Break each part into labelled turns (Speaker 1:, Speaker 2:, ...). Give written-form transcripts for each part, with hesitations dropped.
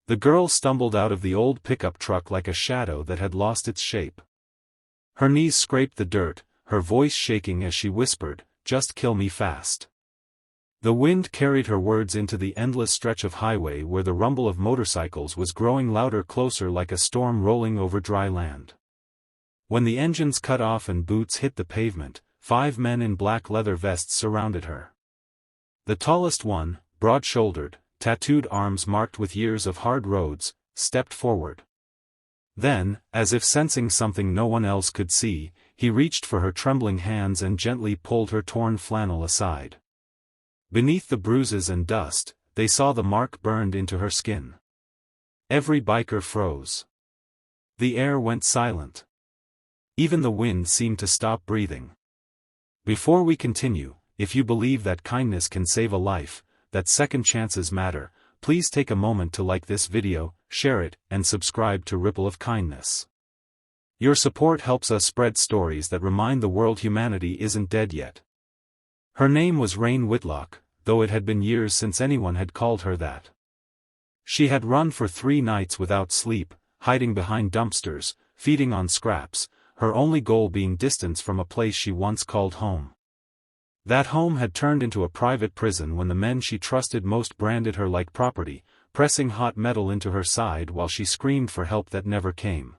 Speaker 1: The girl stumbled out of the old pickup truck like a shadow that had lost its shape. Her knees scraped the dirt, her voice shaking as she whispered, "Just kill me fast." The wind carried her words into the endless stretch of highway where the rumble of motorcycles was growing louder, closer, like a storm rolling over dry land. When the engines cut off and boots hit the pavement, 5 men in black leather vests surrounded her. The tallest one, broad-shouldered, tattooed arms marked with years of hard roads, stepped forward. Then, as if sensing something no one else could see, he reached for her trembling hands and gently pulled her torn flannel aside. Beneath the bruises and dust, they saw the mark burned into her skin. Every biker froze. The air went silent. Even the wind seemed to stop breathing. Before we continue, if you believe that kindness can save a life, that second chances matter, please take a moment to like this video, share it, and subscribe to Ripple of Kindness. Your support helps us spread stories that remind the world humanity isn't dead yet. Her name was Rain Whitlock, though it had been years since anyone had called her that. She had run for 3 nights without sleep, hiding behind dumpsters, feeding on scraps, her only goal being distance from a place she once called home. That home had turned into a private prison when the men she trusted most branded her like property, pressing hot metal into her side while she screamed for help that never came.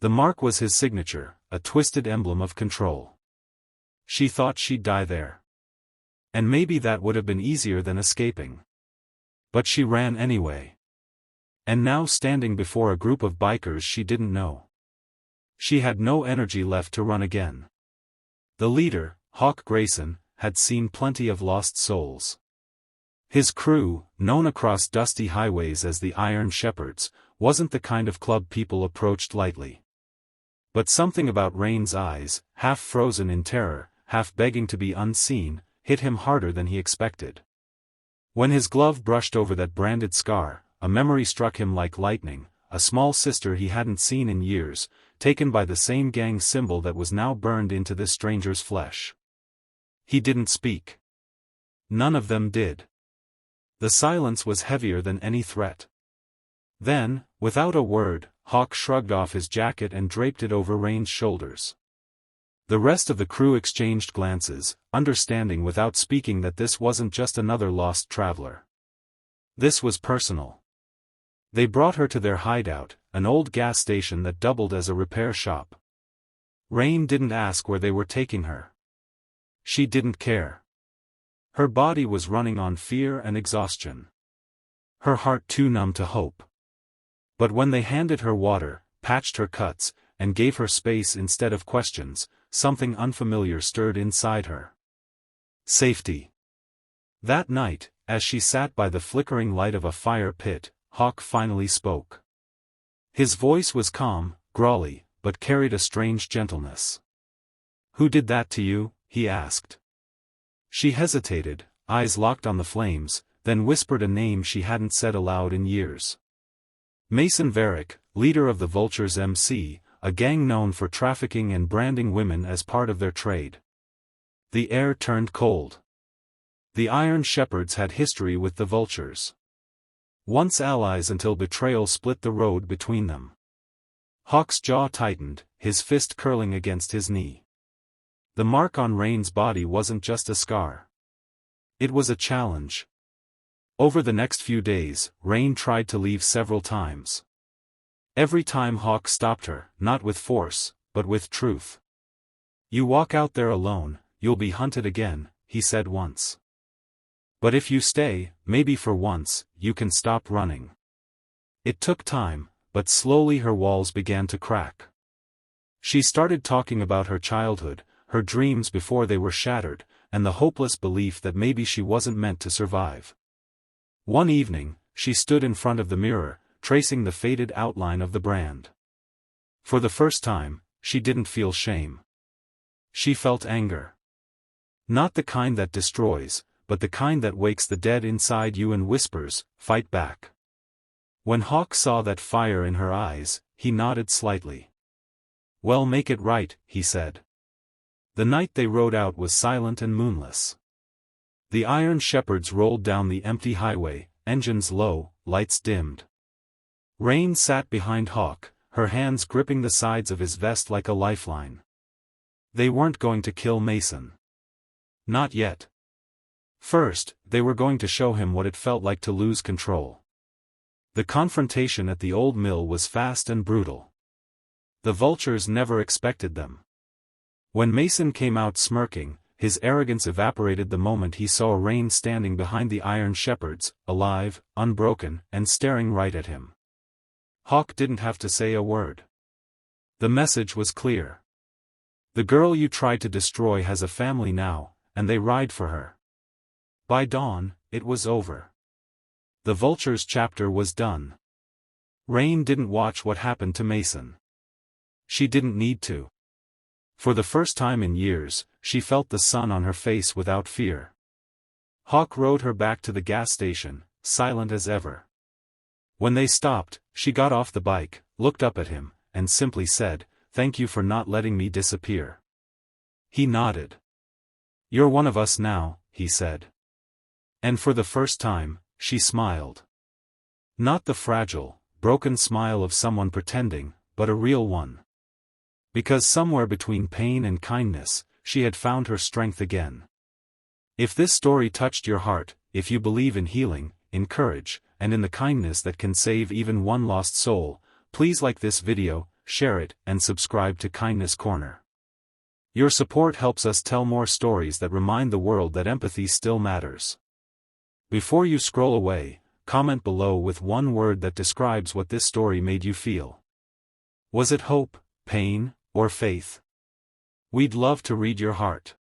Speaker 1: The mark was his signature, a twisted emblem of control. She thought she'd die there. And maybe that would have been easier than escaping. But she ran anyway. And now standing before a group of bikers she didn't know. She had no energy left to run again. The leader, Hawk Grayson, had seen plenty of lost souls. His crew, known across dusty highways as the Iron Shepherds, wasn't the kind of club people approached lightly. But something about Rain's eyes, half frozen in terror, half begging to be unseen, hit him harder than he expected. When his glove brushed over that branded scar, a memory struck him like lightning, a small sister he hadn't seen in years, taken by the same gang symbol that was now burned into this stranger's flesh. He didn't speak. None of them did. The silence was heavier than any threat. Then, without a word, Hawk shrugged off his jacket and draped it over Rain's shoulders. The rest of the crew exchanged glances, understanding without speaking that this wasn't just another lost traveler. This was personal. They brought her to their hideout, an old gas station that doubled as a repair shop. Rain didn't ask where they were taking her. She didn't care. Her body was running on fear and exhaustion. Her heart too numb to hope. But when they handed her water, patched her cuts, and gave her space instead of questions, something unfamiliar stirred inside her. Safety. That night, as she sat by the flickering light of a fire pit, Hawk finally spoke. His voice was calm, growly, but carried a strange gentleness. "Who did that to you?" he asked. She hesitated, eyes locked on the flames, then whispered a name she hadn't said aloud in years. Mason Varick, leader of the Vultures MC, a gang known for trafficking and branding women as part of their trade. The air turned cold. The Iron Shepherds had history with the Vultures. Once allies until betrayal split the road between them. Hawk's jaw tightened, his fist curling against his knee. The mark on Rain's body wasn't just a scar. It was a challenge. Over the next few days, Rain tried to leave several times. Every time Hawk stopped her, not with force, but with truth. "You walk out there alone, you'll be hunted again," he said once. "But if you stay, maybe for once, you can stop running." It took time, but slowly her walls began to crack. She started talking about her childhood, her dreams before they were shattered, and the hopeless belief that maybe she wasn't meant to survive. One evening, she stood in front of the mirror, tracing the faded outline of the brand. For the first time, she didn't feel shame. She felt anger. Not the kind that destroys, but the kind that wakes the dead inside you and whispers, "Fight back." When Hawk saw that fire in her eyes, he nodded slightly. "Well, make it right," he said. The night they rode out was silent and moonless. The Iron Shepherds rolled down the empty highway, engines low, lights dimmed. Rain sat behind Hawk, her hands gripping the sides of his vest like a lifeline. They weren't going to kill Mason. Not yet. First, they were going to show him what it felt like to lose control. The confrontation at the old mill was fast and brutal. The vultures never expected them. When Mason came out smirking, his arrogance evaporated the moment he saw Rain standing behind the iron shepherds, alive, unbroken, and staring right at him. Hawk didn't have to say a word. The message was clear. The girl you tried to destroy has a family now, and they ride for her. By dawn, it was over. The vulture's chapter was done. Rain didn't watch what happened to Mason. She didn't need to. For the first time in years, she felt the sun on her face without fear. Hawk rode her back to the gas station, silent as ever. When they stopped, she got off the bike, looked up at him, and simply said, "Thank you for not letting me disappear." He nodded. "You're one of us now," he said. And for the first time, she smiled. Not the fragile, broken smile of someone pretending, but a real one. Because somewhere between pain and kindness, she had found her strength again. If this story touched your heart, if you believe in healing, in courage, and in the kindness that can save even one lost soul, please like this video, share it, and subscribe to Kindness Corner. Your support helps us tell more stories that remind the world that empathy still matters. Before you scroll away, comment below with one word that describes what this story made you feel. Was it hope, pain, or faith? We'd love to read your heart.